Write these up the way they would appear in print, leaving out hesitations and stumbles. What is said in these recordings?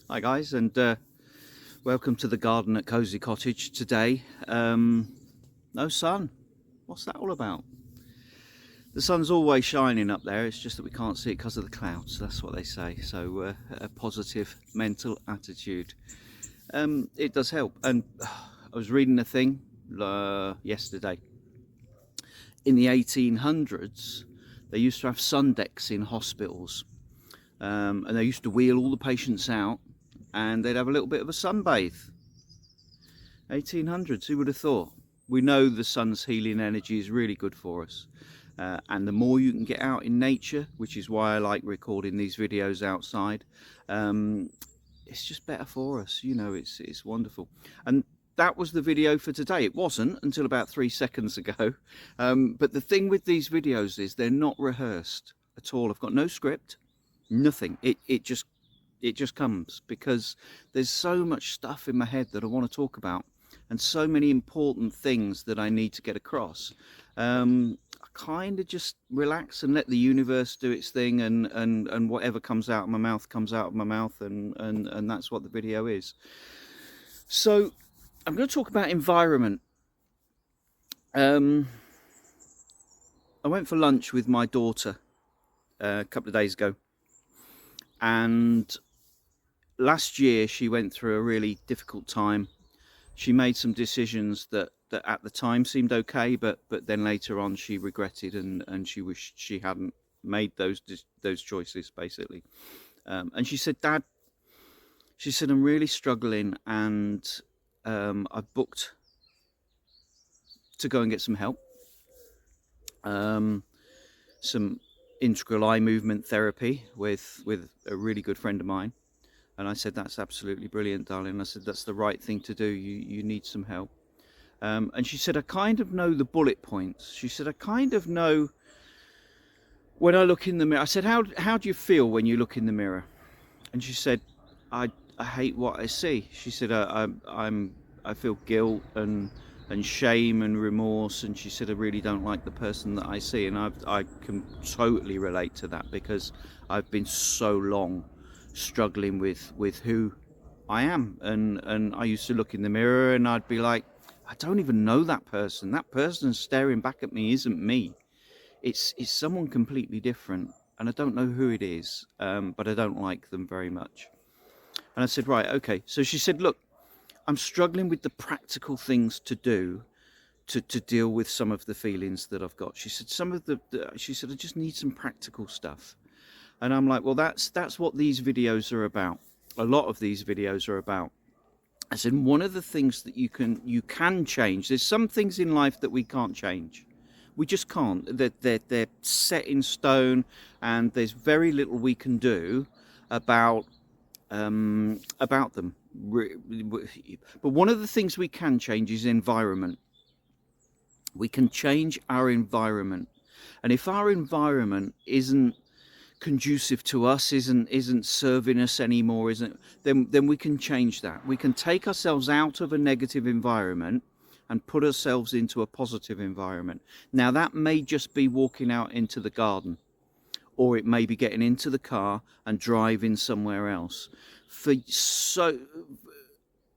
Hi guys, and welcome to the garden at Cozy Cottage today. No sun. What's that all about? The sun's always shining up there, it's just that we can't see it because of the clouds. That's what they say. So a positive mental attitude. It does help. And I was reading a thing yesterday. In the 1800s, they used to have sun decks in hospitals. And they used to wheel all the patients out and they'd have a little bit of a sunbathe. 1800s, who would have thought? We know the sun's healing energy is really good for us. And the more you can get out in nature, which is why I like recording these videos outside, it's just better for us. You know, it's wonderful. And that was the video for today. It wasn't until about 3 seconds ago. But the thing with these videos is they're not rehearsed at all. I've got no script, nothing. It just comes because there's so much stuff in my head that I want to talk about and so many important things that I need to get across. I kind of just relax and let the universe do its thing, and whatever comes out of my mouth comes out of my mouth, and that's what the video is. So I'm going to talk about environment. I went for lunch with my daughter a couple of days ago, and last year she went through a really difficult time. She made some decisions that at the time seemed okay, but then later on she regretted, and she wished she hadn't made those choices, basically. And she said, Dad, she said, I'm really struggling, and I've booked to go and get some help, some integral eye movement therapy with a really good friend of mine. And I said, that's absolutely brilliant, darling. I said, that's the right thing to do. You need some help. And she said, I kind of know the bullet points. She said, I kind of know when I look in the mirror. I said, how do you feel when you look in the mirror? And she said, I hate what I see. She said, I feel guilt and shame and remorse. And she said, I really don't like the person that I see. And I can totally relate to that, because I've been so long struggling with who I am, and I used to look in the mirror and I'd be like, I don't even know that person. That person staring back at me isn't me. It's someone completely different, and I don't know who it is, but I don't like them very much. And I said, right, okay. So she said, look, I'm struggling with the practical things to do to deal with some of the feelings that I've got. She said, she said, I just need some practical stuff. And I'm like, well, that's what these videos are about. A lot of these videos are about. I said, one of the things that you can change. There's some things in life that we can't change. We just can't. They're set in stone, and there's very little we can do about them. But one of the things we can change is environment. We can change our environment, and if our environment isn't conducive to us, isn't serving us anymore, then we can change that. We can take ourselves out of a negative environment and put ourselves into a positive environment. Now, that may just be walking out into the garden, or it may be getting into the car and driving somewhere else. For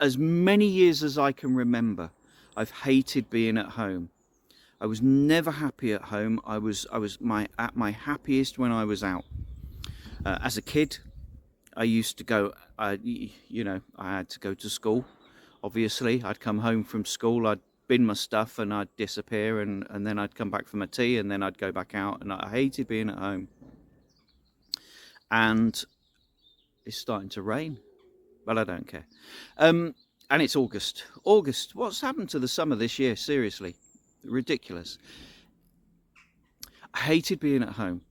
as many years as I can remember, I've hated being at home. I was never happy at home. I was at my happiest when I was out. As a kid, I used to go. I had to go to school. Obviously, I'd come home from school. I'd bin my stuff and I'd disappear, and then I'd come back for my tea, and then I'd go back out. And I hated being at home. And it's starting to rain, but I don't care. And it's August. August. What's happened to the summer this year? Seriously. Ridiculous. I hated being at home,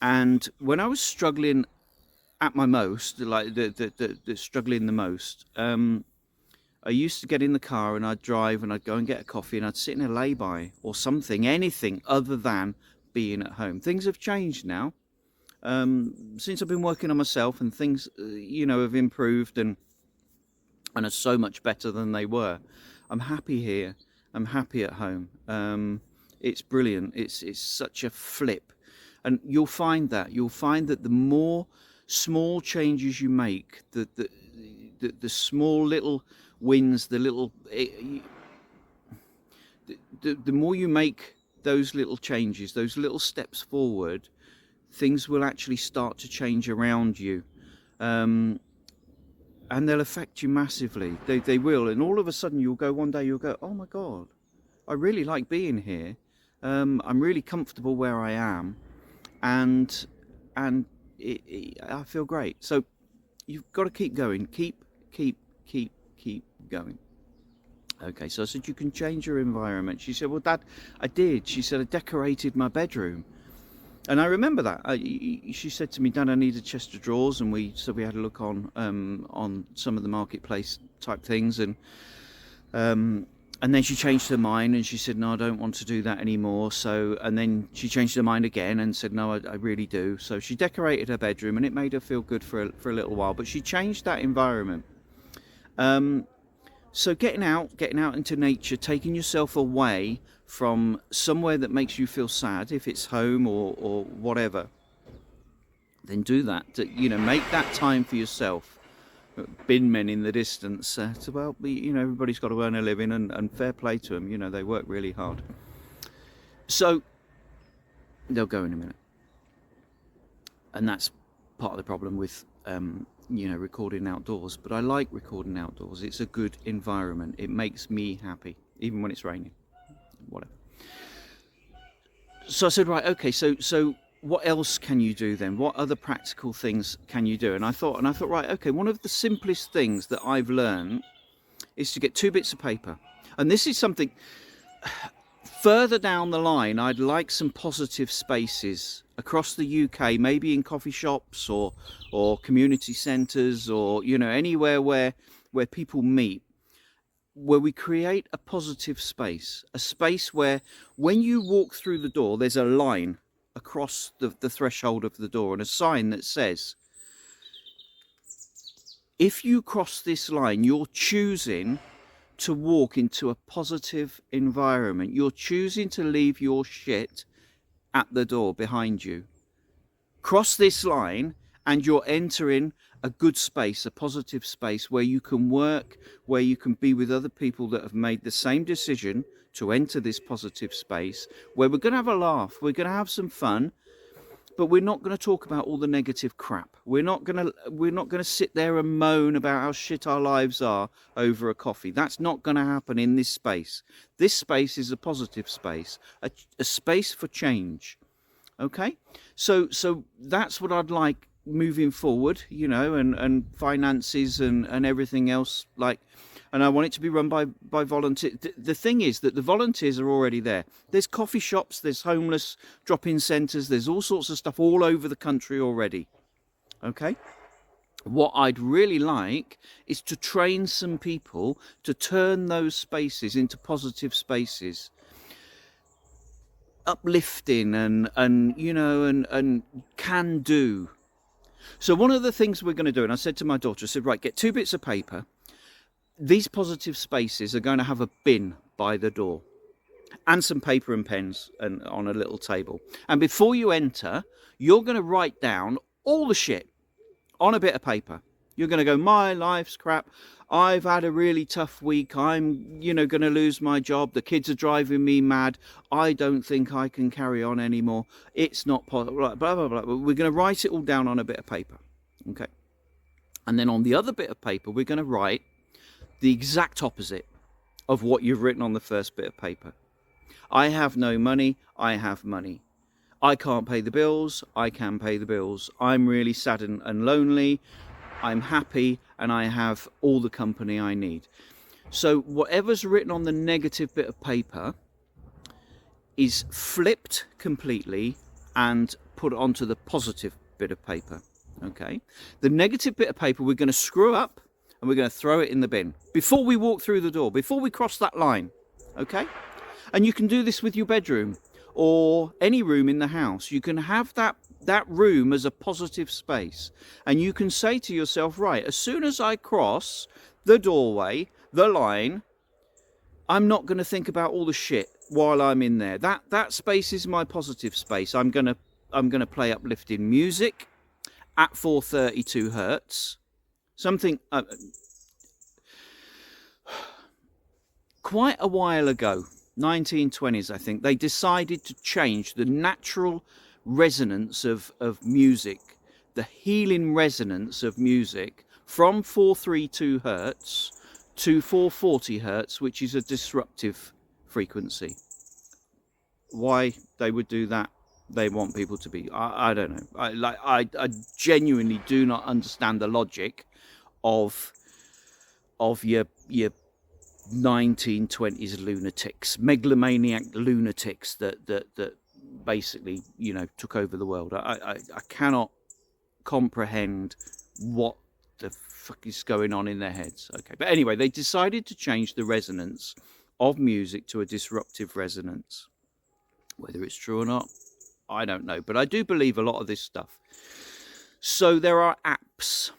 and when I was struggling at my most, like the struggling the most, I used to get in the car and I'd drive and I'd go and get a coffee and I'd sit in a lay-by or something, anything other than being at home. Things have changed now since I've been working on myself, and things have improved and are so much better than they were. I'm happy here. I'm happy at home. It's brilliant. It's such a flip, and you'll find that the more small changes you make, the small little wins, the more you make those little changes, those little steps forward, things will actually start to change around you. And they'll affect you massively. They will. And all of a sudden one day you'll go, oh my God, I really like being here. I'm really comfortable where I am. And I feel great. So you've got to keep going. Keep going. Okay, so I said, you can change your environment. She said, well, Dad, I did. She said, I decorated my bedroom. And I remember that. She said to me, Dad, I need a chest of drawers. And we had a look on some of the marketplace type things. And then she changed her mind and she said, no, I don't want to do that anymore. So, and then she changed her mind again and said, no, I really do. So she decorated her bedroom and it made her feel good for a little while. But she changed that environment. So getting out into nature, taking yourself away from somewhere that makes you feel sad, if it's home or whatever, then do that. Make that time for yourself. Bin men in the distance. So, well, everybody's got to earn a living, and fair play to them. They work really hard. So they'll go in a minute, and that's part of the problem with recording outdoors. But I like recording outdoors. It's a good environment. It makes me happy, even when it's raining. Whatever. So I said, right, okay, so what else can you do then? What other practical things can you do? And I thought, right, okay, one of the simplest things that I've learned is to get 2 bits of paper. And this is something further down the line. I'd like some positive spaces across the UK, maybe in coffee shops or community centres or, anywhere where people meet, where we create a positive space, a space where when you walk through the door, there's a line across the threshold of the door and a sign that says, if you cross this line, you're choosing to walk into a positive environment. You're choosing to leave your shit at the door behind you. Cross this line and you're entering a good space, a positive space where you can work, where you can be with other people that have made the same decision to enter this positive space, where we're going to have a laugh, we're going to have some fun, but we're not going to talk about all the negative crap. We're not going to sit there and moan about how shit our lives are over a coffee. That's not going to happen in this space. This space is a positive space, a space for change. Okay? So that's what I'd like moving forward, and finances and everything else, and I want it to be run by volunteers. The thing is that the volunteers are already there. There's coffee shops, there's homeless drop-in centres, there's all sorts of stuff all over the country already. Okay? What I'd really like is to train some people to turn those spaces into positive spaces. Uplifting and can do. So one of the things we're going to do, and I said to my daughter, I said, right, get 2 bits of paper. These positive spaces are going to have a bin by the door and some paper and pens and on a little table. And before you enter, you're going to write down all the shit on a bit of paper. You're going to go, my life's crap. I've had a really tough week. I'm, going to lose my job. The kids are driving me mad. I don't think I can carry on anymore. It's not possible. Blah, blah, blah. We're going to write it all down on a bit of paper. Okay. And then on the other bit of paper, we're going to write the exact opposite of what you've written on the first bit of paper. I have no money. I have money. I can't pay the bills. I can pay the bills. I'm really sad and lonely. I'm happy and I have all the company I need. So whatever's written on the negative bit of paper is flipped completely and put onto the positive bit of paper. Okay? The negative bit of paper we're going to screw up and we're going to throw it in the bin before we walk through the door, before we cross that line. Okay? And you can do this with your bedroom or any room in the house. You can have that room as a positive space, and you can say to yourself, right, as soon as I cross the doorway, the line, I'm not going to think about all the shit while I'm in there. That space is my positive space. I'm going to play uplifting music, at 432 hertz. Something quite a while ago, 1920s, I think, they decided to change the natural resonance of music, the healing resonance of music, from 432 hertz to 440 hertz, which is a disruptive frequency. Why they would do that? They want people to be, I don't know. I genuinely do not understand the logic of your 1920s lunatics, megalomaniac lunatics that basically, you know, took over the world. I cannot comprehend what the fuck is going on in their heads. Okay, but anyway, they decided to change the resonance of music to a disruptive resonance. Whether it's true or not, I don't know, but I do believe a lot of this stuff. So there are apps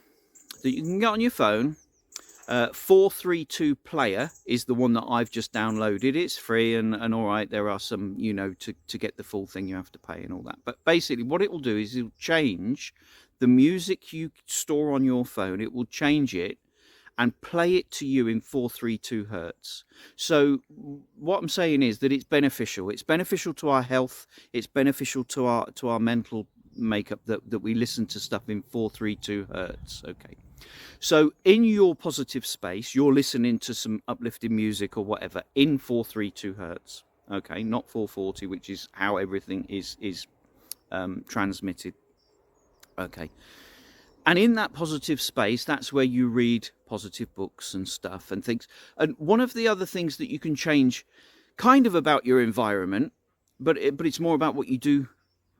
that you can get on your phone. 432 Player is the one that I've just downloaded. It's free and all right. There are some, you know, to get the full thing you have to pay and all that. But basically what it will do is it'll change the music you store on your phone. It will change it and play it to you in 432 hertz. So what I'm saying is that it's beneficial. It's beneficial to our health. It's beneficial to our mental makeup that we listen to stuff in 432 hertz. Okay. So in your positive space, you're listening to some uplifting music or whatever in 432 hertz. Okay, not 440, which is how everything is transmitted. Okay. And in that positive space, that's where you read positive books and stuff and things. And one of the other things that you can change kind of about your environment, but it's more about what you do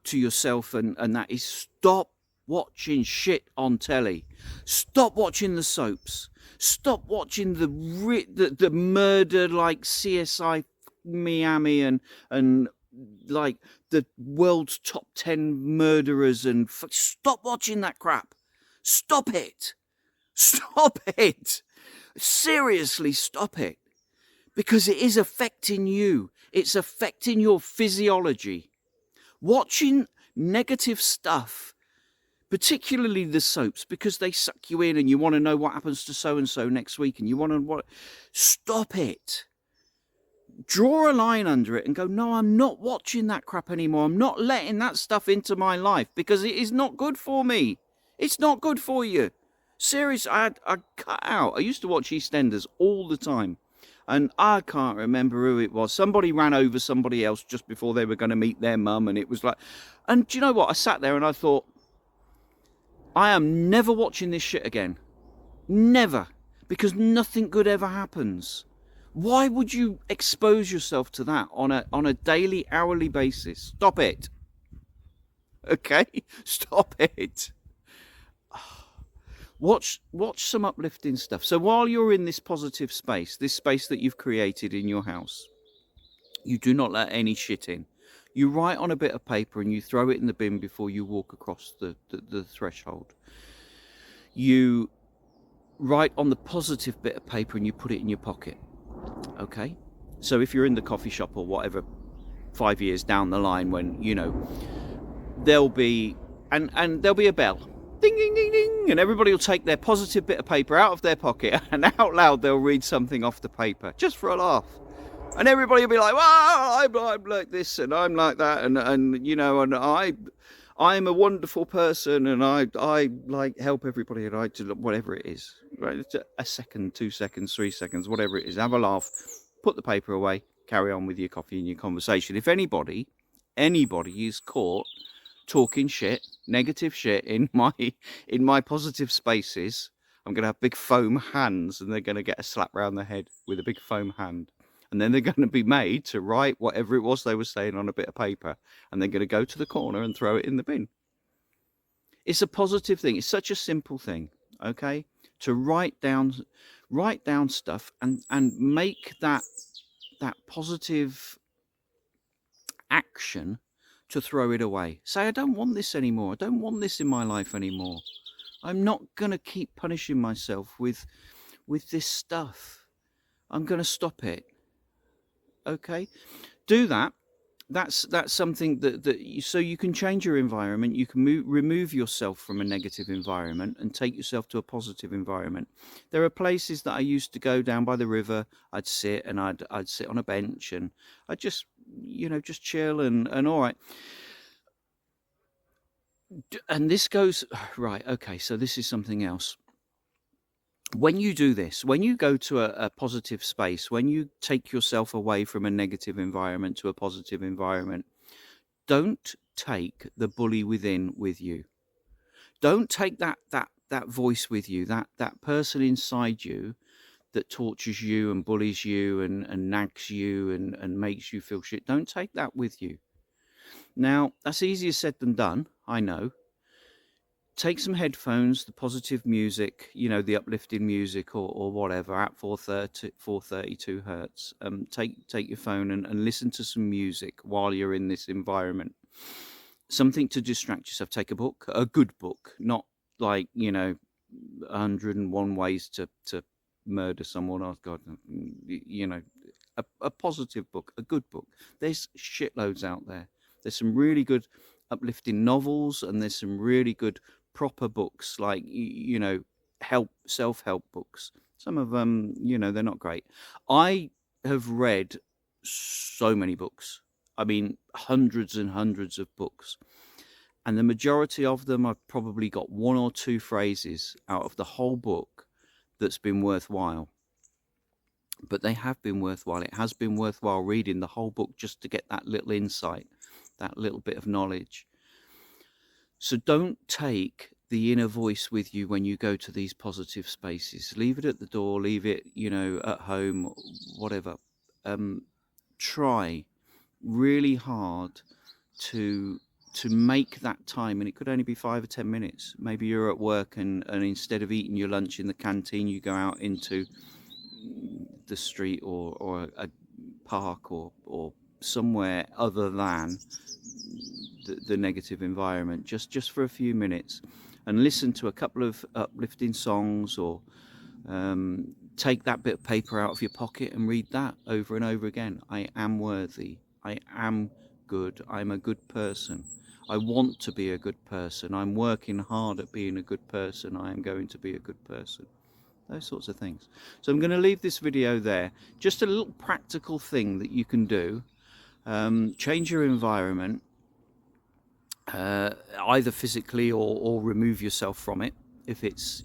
to yourself, and that is stop watching shit on telly. Stop watching the soaps. Stop watching the murder like CSI Miami and like the world's top 10 murderers and stop watching that crap. Stop it. Stop it. Seriously, stop it. Because it is affecting you. It's affecting your physiology. Watching negative stuff, particularly the soaps, because they suck you in and you want to know what happens to so-and-so next week and you want to... Stop it. Draw a line under it and go, no, I'm not watching that crap anymore. I'm not letting that stuff into my life because it is not good for me. It's not good for you. Seriously, I cut out. I used to watch EastEnders all the time. And I can't remember who it was. Somebody ran over somebody else just before they were going to meet their mum. And it was like... And do you know what? I sat there and I thought, I am never watching this shit again. Never. Because nothing good ever happens. Why would you expose yourself to that on a daily, hourly basis? Stop it. Okay? Stop it. Watch some uplifting stuff. So while you're in this positive space, this space that you've created in your house, you do not let any shit in. You write on a bit of paper and you throw it in the bin before you walk across the threshold. You write on the positive bit of paper and you put it in your pocket. Okay? So if you're in the coffee shop or whatever, 5 years down the line when, you know, there'll be a bell. Ding, ding, ding, ding. And everybody will take their positive bit of paper out of their pocket and out loud they'll read something off the paper, just for a laugh. And everybody will be like, well, I'm like this and I'm like that. And you know, and I'm a wonderful person and I like help everybody and I do whatever it is. Right? It's a second, 2 seconds, 3 seconds, whatever it is. Have a laugh, put the paper away, carry on with your coffee and your conversation. If anybody is caught talking shit, negative shit in my positive spaces, I'm going to have big foam hands and they're going to get a slap round the head with a big foam hand. And then they're going to be made to write whatever it was they were saying on a bit of paper. And they're going to go to the corner and throw it in the bin. It's a positive thing. It's such a simple thing, okay? To write down stuff and make that positive action to throw it away. Say, I don't want this anymore. I don't want this in my life anymore. I'm not going to keep punishing myself with this stuff. I'm going to stop it. Okay? Do that. That's something so you can change your environment. You can remove yourself from a negative environment and take yourself to a positive environment. There are places that I used to go down by the river. I'd sit and I'd sit on a bench and I'd just, just chill and all right. And this goes right. Okay, so this is something else. When you do this, when you go to a positive space, when you take yourself away from a negative environment to a positive environment, don't take the bully within with you. Don't take that voice with you, that person inside you that tortures you and bullies you and nags you and makes you feel shit. Don't take that with you. Now, that's easier said than done, I know. Take some headphones, the positive music, the uplifting music or whatever at 432 hertz. Take your phone and listen to some music while you're in this environment. Something to distract yourself. Take a book, a good book, not like 101 ways to murder someone. Oh God, a positive book, a good book. There's shitloads out there. There's some really good uplifting novels, and there's some really good proper books, like self-help books. Some of them, they're not great. I have read so many books. I mean, hundreds and hundreds of books, and the majority of them, I've probably got one or two phrases out of the whole book that's been worthwhile. But they have been worthwhile. It has been worthwhile reading the whole book just to get that little insight, that little bit of knowledge. So don't take the inner voice with you when you go to these positive spaces. Leave it at the door, leave it, at home, whatever. Try really hard to make that time, and it could only be 5 or 10 minutes. Maybe you're at work and instead of eating your lunch in the canteen, you go out into the street or a park or somewhere other than the negative environment, just for a few minutes, and listen to a couple of uplifting songs, or take that bit of paper out of your pocket and read that over and over again. I am worthy. I am good. I'm a good person. I want to be a good person. I'm working hard at being a good person. I am going to be a good person. Those sorts of things. So I'm going to leave this video there. Just a little practical thing that you can do. Change your environment, either physically or remove yourself from it if it's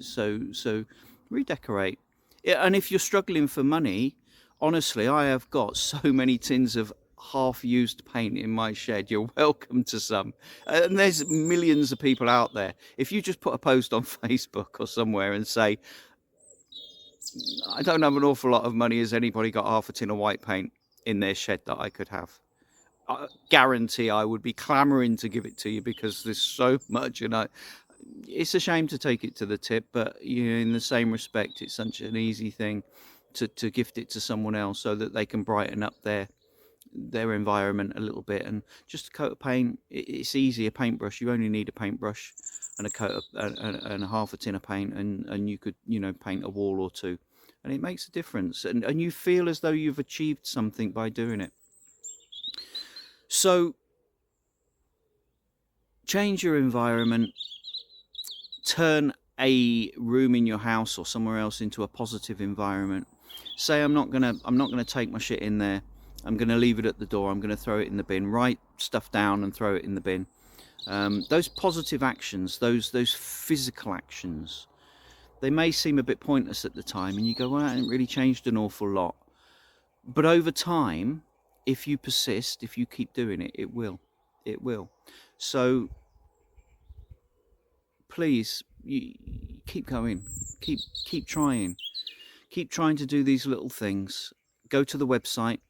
so redecorate. And if you're struggling for money, honestly, I have got so many tins of half-used paint in my shed. You're welcome to some, and there's millions of people out there. If you just put a post on Facebook or somewhere and say, I don't have an awful lot of money, has anybody got half a tin of white paint in their shed that I could have? I guarantee I would be clamoring to give it to you, because there's so much, it's a shame to take it to the tip, but in the same respect, it's such an easy thing to gift it to someone else so that they can brighten up their environment a little bit. And just a coat of paint, it's easy. A paintbrush, you only need a paintbrush and a coat of and half a tin of paint, and you could paint a wall or two, and it makes a difference, and you feel as though you've achieved something by doing it. So change your environment, turn a room in your house or somewhere else into a positive environment. Say, I'm not gonna take my shit in there. I'm gonna leave it at the door. I'm gonna throw it in the bin. Write stuff down and throw it in the bin. Those positive actions, those physical actions, they may seem a bit pointless at the time, and you go, well, I haven't really changed an awful lot. But over time, if you persist, if you keep doing it, it will. So please, you keep going, keep trying to do these little things. Go to the website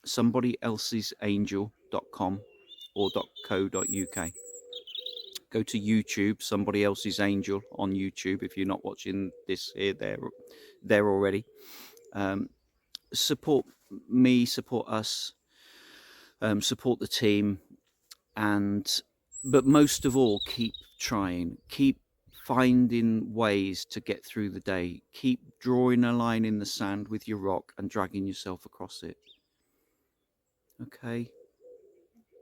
SomebodyElse'sAngel.com or .co.uk. Go to YouTube, Somebody Else's Angel on YouTube, if you're not watching this here, there already. Support me, support us, support the team, but most of all, keep trying, keep finding ways to get through the day, keep drawing a line in the sand with your rock and dragging yourself across it. Okay,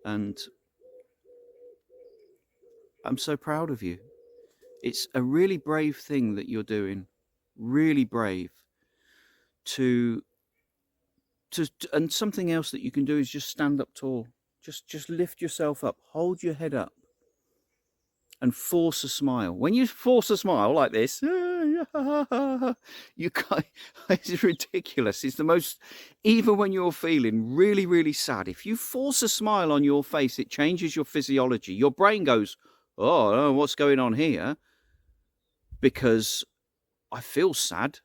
And I'm so proud of you. It's a really brave thing that you're doing. Really brave. And something else that you can do is just stand up tall. Just lift yourself up. Hold your head up. And force a smile. When you force a smile like this, you can't, it's ridiculous. It's the most, even when you're feeling really, really sad, if you force a smile on your face, it changes your physiology. Your brain goes, oh, what's going on here? Because I feel sad,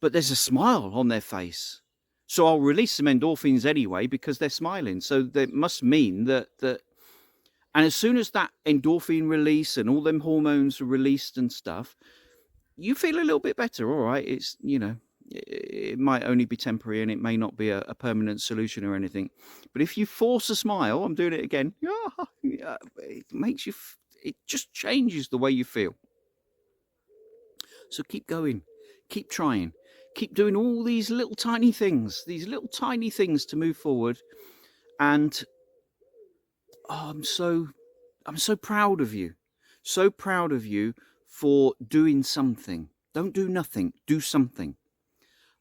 but there's a smile on their face. So I'll release some endorphins anyway because they're smiling. So that must mean that and as soon as that endorphin release and all them hormones are released and stuff, you feel a little bit better. All right. It's, it might only be temporary and it may not be a permanent solution or anything. But if you force a smile, I'm doing it again. It makes you, it just changes the way you feel. So keep going, keep trying, keep doing all these little tiny things to move forward. And I'm so proud of you. So proud of you for doing something. Don't do nothing. Do something.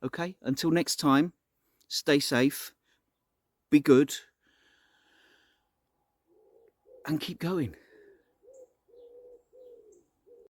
Okay? Until next time, stay safe, be good, and keep going.